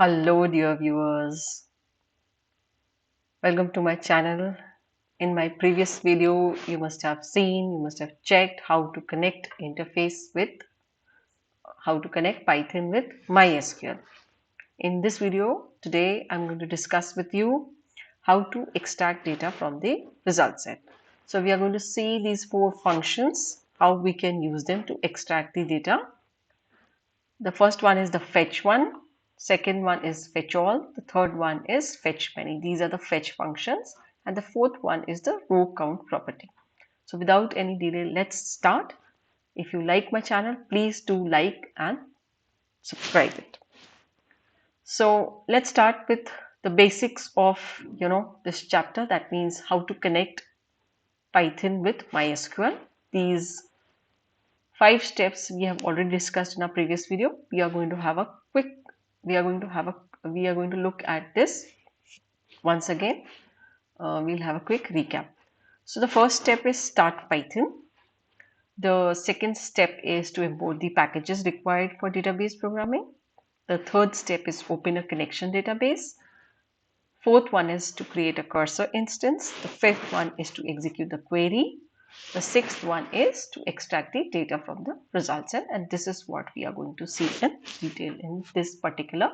Hello, dear viewers. Welcome to my channel. In my previous video, you must have checked how to connect Python with MySQL. In this video, today I'm going to discuss with you how to extract data from the result set. So we are going to see these four functions, how we can use them to extract the data. The first one is the fetch one, second one is fetchall, the third one is fetchmany. These are the fetch functions, and the fourth one is the row count property. So without any delay, let's start. If you like my channel, please do like and subscribe it. So let's start with the basics of this chapter. That means how to connect Python with MySQL. These 5 steps we have already discussed in our previous video. We are going to have a quick we are going to have a we are going to look at this once again. We'll have a quick recap. So the first step is start Python. The second step is to import the packages required for database programming. The third step is open a connection database. Fourth one is to create a cursor instance. The fifth one is to execute the query. The sixth one is to extract the data from the result set, and this is what we are going to see in detail in this particular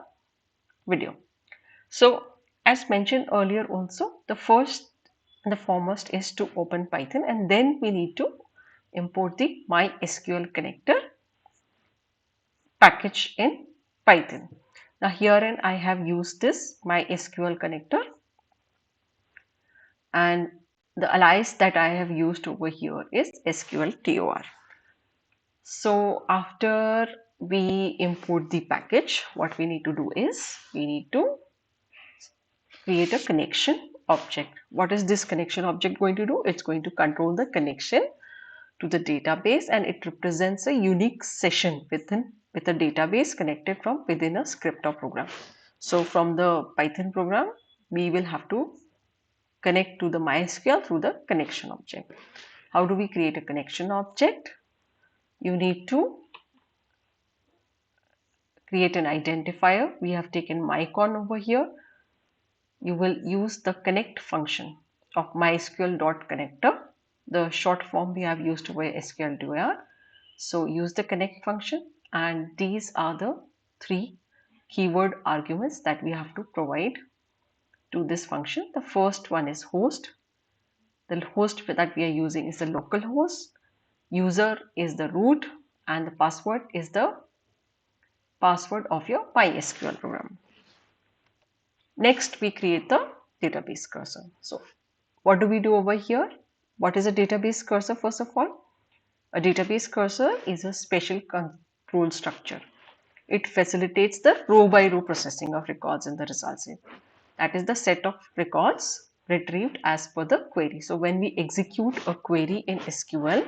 video. So as mentioned earlier also, the first and the foremost is to open Python, and then we need to import the MySQL connector package in Python. Now herein I have used this MySQL connector, and the alias that I have used over here is SQLTOR. So after we import the package, what we need to do is we need to create a connection object. What is this connection object going to do? It's going to control the connection to the database, and it represents a unique session with a database connected from within a script or program. So from the Python program, we will have to connect to the MySQL through the connection object. How do we create a connection object? You need to create an identifier. We have taken mycon over here. You will use the connect function of mysql.connector. The short form we have used over SQLTOR. So use the connect function, and these are the 3 keyword arguments that we have to provide to this function. The first one is host. The host that we are using is the local host. User is the root, and the password is the password of your MySQL program. Next, we create the database cursor. So what do we do over here? What is a database cursor? First of all, a database cursor is a special control structure. It facilitates the row by row processing of records in the result set. That is the set of records retrieved as per the query. So when we execute a query in SQL,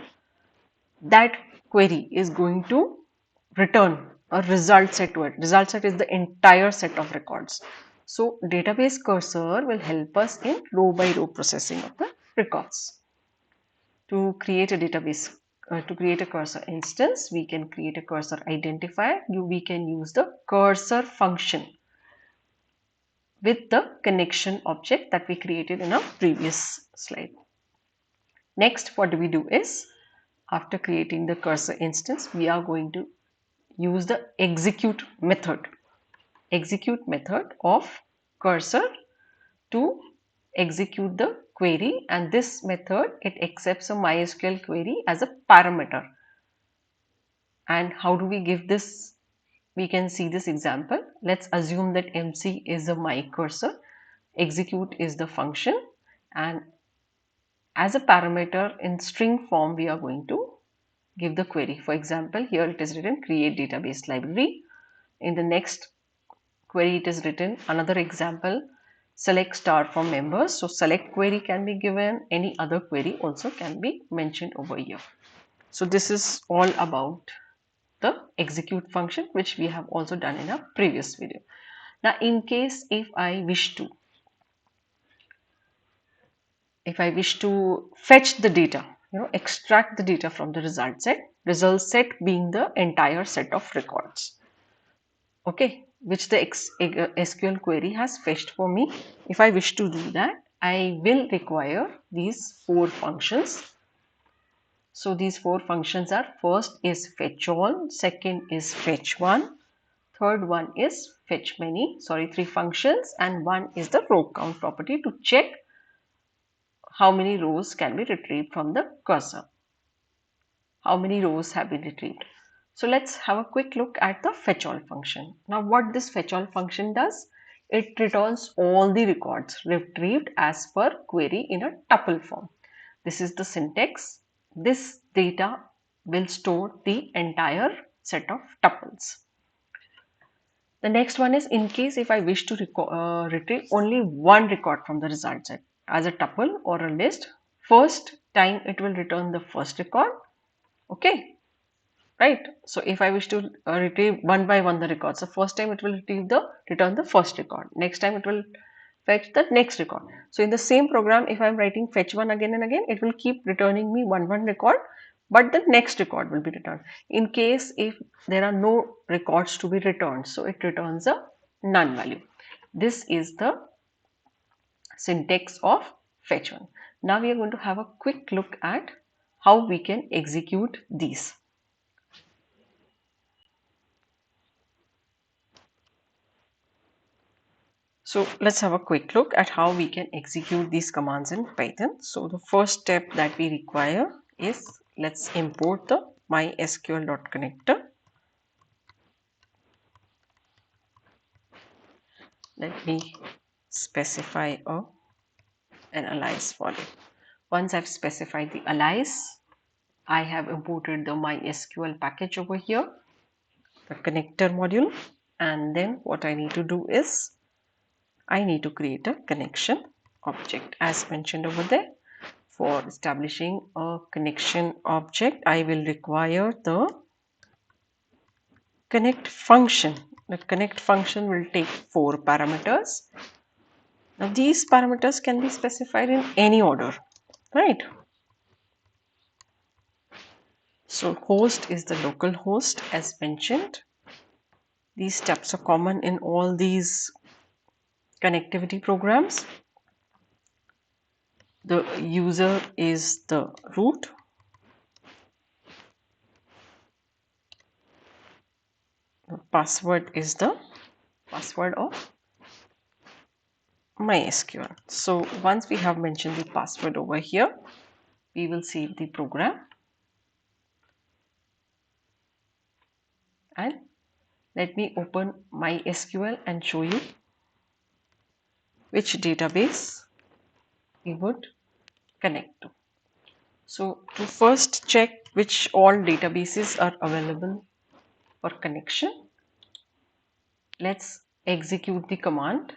that query is going to return a result set to it. Result set is the entire set of records. So database cursor will help us in row by row processing of the records. To create a cursor instance, we can create a cursor identifier. We can use the cursor function with the connection object that we created in our previous slide. Next, what do we do is, after creating the cursor instance, we are going to use the execute method of cursor to execute the query, and this method, it accepts a MySQL query as a parameter. And how do we give this? We can see this example. Let's assume that MC is a my cursor, execute is the function, and as a parameter in string form we are going to give the query. For example, here it is written create database library. In the next query it is written another example, select star from members. So select query can be given, any other query also can be mentioned over here. So this is all about the execute function, which we have also done in a previous video. Now in case if I wish to fetch the data, extract the data from the result set being the entire set of records. Okay, which the SQL query has fetched for me. If I wish to do that, I will require these four functions. So these four functions are: first is Fetchall, second is Fetchone, third one is Fetchmany. Sorry, three functions, and one is the row count property to check how many rows can be retrieved from the cursor. How many rows have been retrieved. So let's have a quick look at the fetchall function. Now what this fetchall function does, it returns all the records retrieved as per query in a tuple form. This is the syntax. This data will store the entire set of tuples. The next one is, in case if I wish to retrieve only one record from the result set as a tuple or a list, first time it will return the first record. Okay, right? So if I wish to retrieve one by one the records, the first time it will return the first record. Next time it will fetch the next record. So in the same program, if I'm writing fetch one again and again, it will keep returning me one record, but the next record will be returned. In case if there are no records to be returned, so it returns a none value. This is the syntax of fetch one. Now we are going to have a quick look at how we can execute these. So let's have a quick look at how we can execute these commands in Python. So the first step that we require is, let's import the mysql.connector. Let me specify an alias for it. Once I've specified the alias, I have imported the MySQL package over here, the connector module, and then what I need to do is I need to create a connection object as mentioned over there. For establishing a connection object, I will require the connect function. The connect function will take four parameters. Now these parameters can be specified in any order, right? So host is the local host as mentioned. These steps are common in all these connectivity programs. The user is the root. The password is the password of MySQL. So once we have mentioned the password over here, we will save the program and let me open MySQL and show you which database we would connect to. So to first check which all databases are available for connection, let's execute the command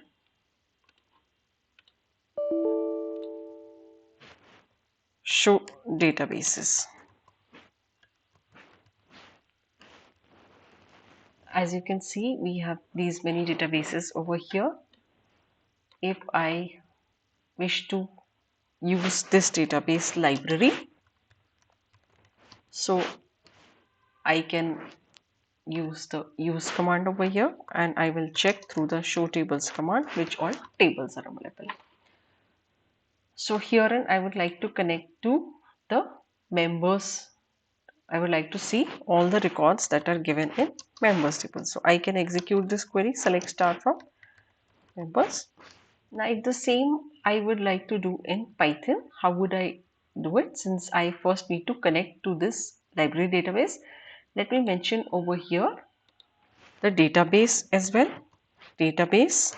show databases. As you can see, we have these many databases over here. If I wish to use this database library, so I can use the use command over here and I will check through the show tables command which all tables are available. So herein I would like to connect to the members. I would like to see all the records that are given in members table. So I can execute this query, select star from members. Now if the same I would like to do in Python, how would I do it? Since I first need to connect to this library database, let me mention over here the database as well. Database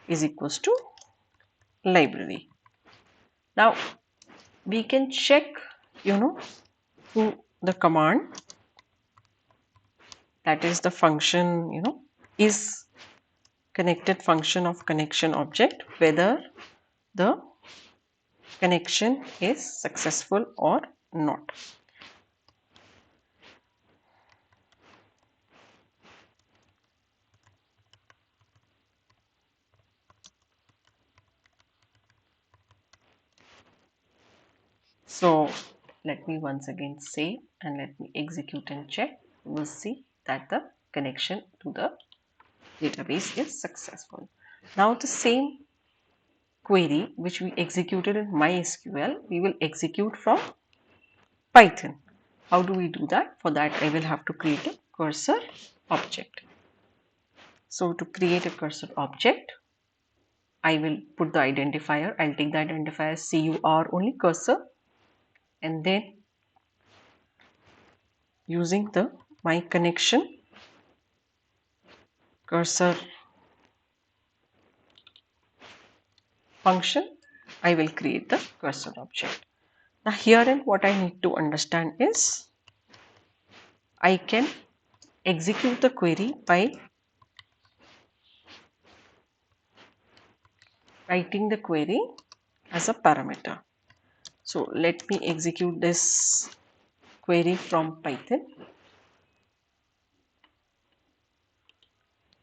is equals to library. Now we can check, through the command, that is the function, is connected function of connection object, whether the connection is successful or not. So let me once again save and let me execute and check. We will see that the connection to the database is successful. Now the same query which we executed in MySQL, we will execute from Python. How do we do that? For that, I will have to create a cursor object. So to create a cursor object, I will put the identifier. I'll take the identifier CUR only, cursor, and then using the my connection cursor function, I will create the cursor object. Now herein what I need to understand is I can execute the query by writing the query as a parameter. So let me execute this query from Python.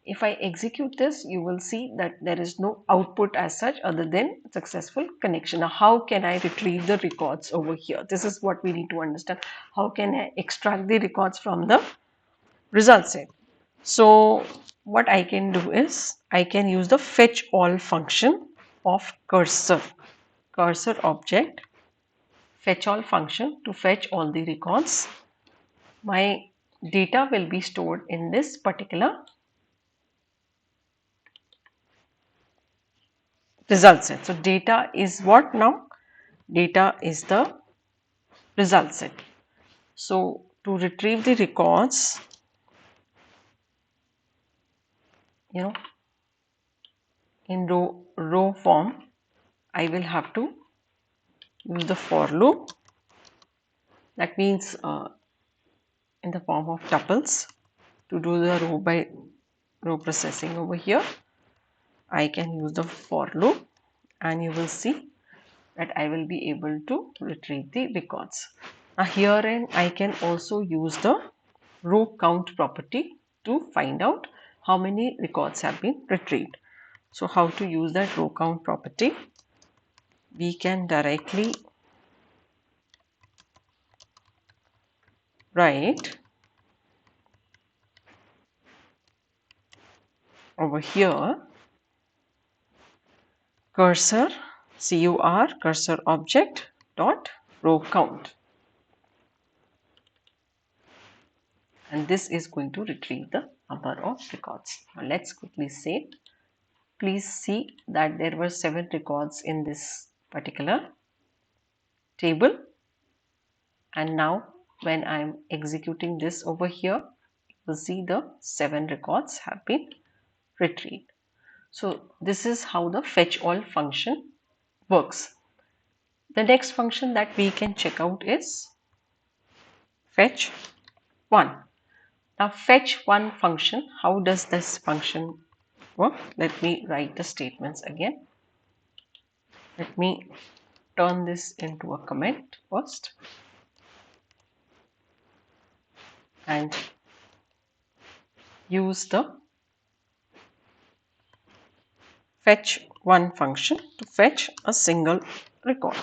If I execute this, you will see that there is no output as such other than successful connection. Now, how can I retrieve the records over here? This is what we need to understand. How can I extract the records from the result set? So, what I can do is I can use the fetch all function of cursor object, fetch all function to fetch all the records. My data will be stored in this particular result set. So data is what now? Data is the result set. So to retrieve the records, in row form, I will have to use the for loop. That means in the form of tuples. To do the row by row processing over here, I can use the for loop, and you will see that I will be able to retrieve the records. Now herein I can also use the row count property to find out how many records have been retrieved. So how to use that row count property? We can directly write over here cursor cursor object dot row count, and this is going to retrieve the number of records. Now let's quickly say, please see that there were 7 records in this particular table, and now when I am executing this over here, you will see the 7 records have been retrieved. So this is how the fetch all function works. The next function that we can check out is fetch one. Now fetch one function, how does this function work? Let me write the statements again. Let me turn this into a comment first and use the fetch one function to fetch a single record.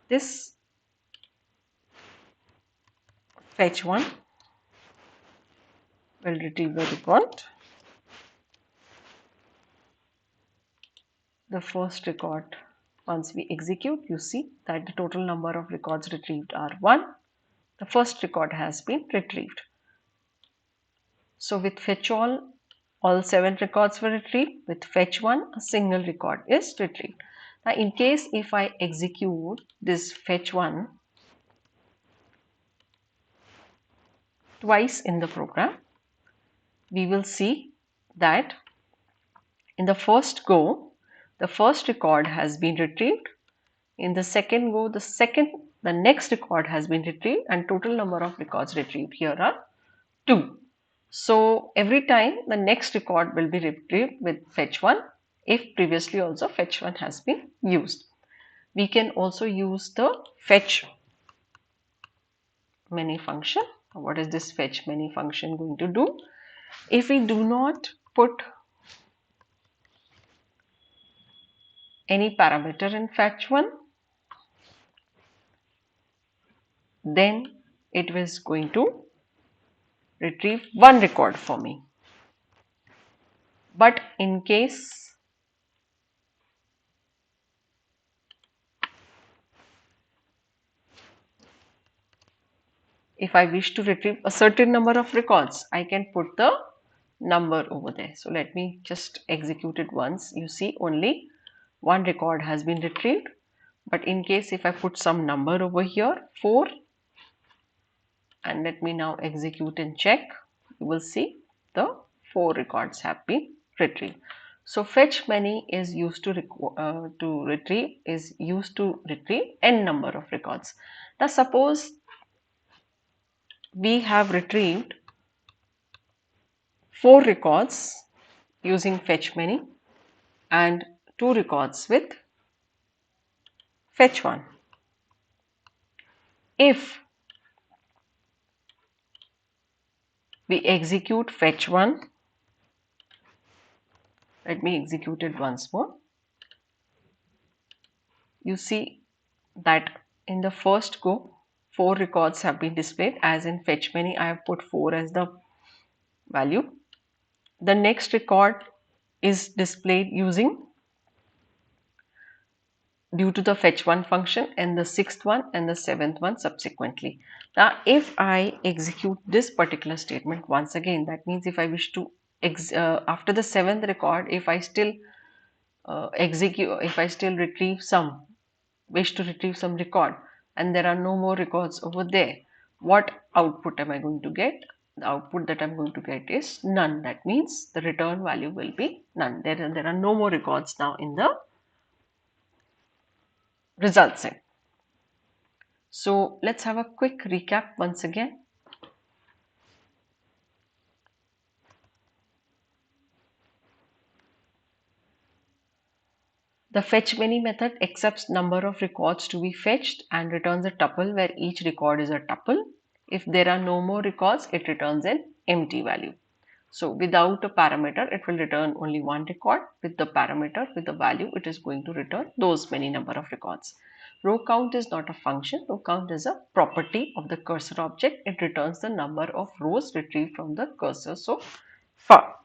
This fetch one will retrieve the record. The first record, once we execute, you see that the total number of records retrieved are 1. The first record has been retrieved. So with fetch all 7 records were retrieved. With fetch one, a single record is retrieved. Now in case if I execute this fetch one twice in the program, we will see that in the first go, the first record has been retrieved. In the second go, the next record has been retrieved, and total number of records retrieved here are 2. So every time the next record will be retrieved with fetch one if previously also fetch one has been used. We can also use the fetch many function. What is this fetch many function going to do? If we do not put any parameter in fetch one, then it was going to retrieve one record for me. But in case if I wish to retrieve a certain number of records, I can put the number over there. So let me just execute it once. You see only one record has been retrieved. But in case if I put some number over here, 4, and let me now execute and check, you will see the 4 records have been retrieved. So Fetchmany is used to retrieve n number of records. Now suppose we have retrieved 4 records using Fetchmany and 2 records with Fetchone. If we execute Fetchone, let me execute it once more. You see that in the first go, 4 records have been displayed, as in Fetchmany I have put 4 as the value. The next record is displayed using due to the fetch1 function, and the 6th one and the 7th one subsequently. Now if I execute this particular statement once again, that means if I wish to after the 7th record, if I still wish to retrieve some record and there are no more records over there, what output am I going to get? The output that I'm going to get is none. That means the return value will be none. There are no more records now in the result set. So let's have a quick recap once again. The fetchmany method accepts number of records to be fetched and returns a tuple where each record is a tuple. If there are no more records, it returns an empty value. So without a parameter, it will return only one record. With the parameter, with the value, it is going to return those many number of records. Row count is not a function. Row count is a property of the cursor object. It returns the number of rows retrieved from the cursor so far.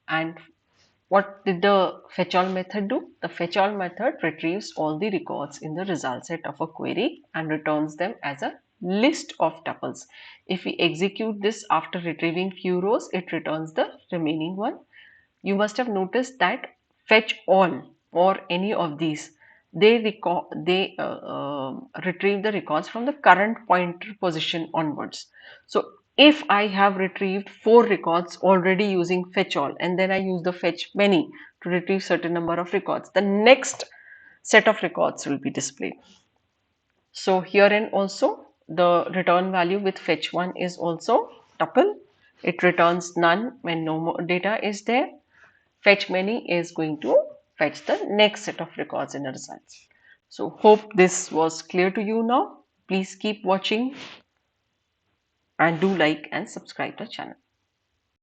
And what did the fetchall method do? The fetchall method retrieves all the records in the result set of a query and returns them as a list of tuples. If we execute this after retrieving few rows, it returns the remaining one. You must have noticed that fetch all or any of these, they retrieve the records from the current pointer position onwards. So if I have retrieved 4 records already using fetch all and then I use the fetch many to retrieve certain number of records, the next set of records will be displayed. So herein also the return value with fetch1 is also tuple. It returns none when no more data is there. Fetchmany is going to fetch the next set of records in the results. So hope this was clear to you now. Please keep watching and do like and subscribe the channel.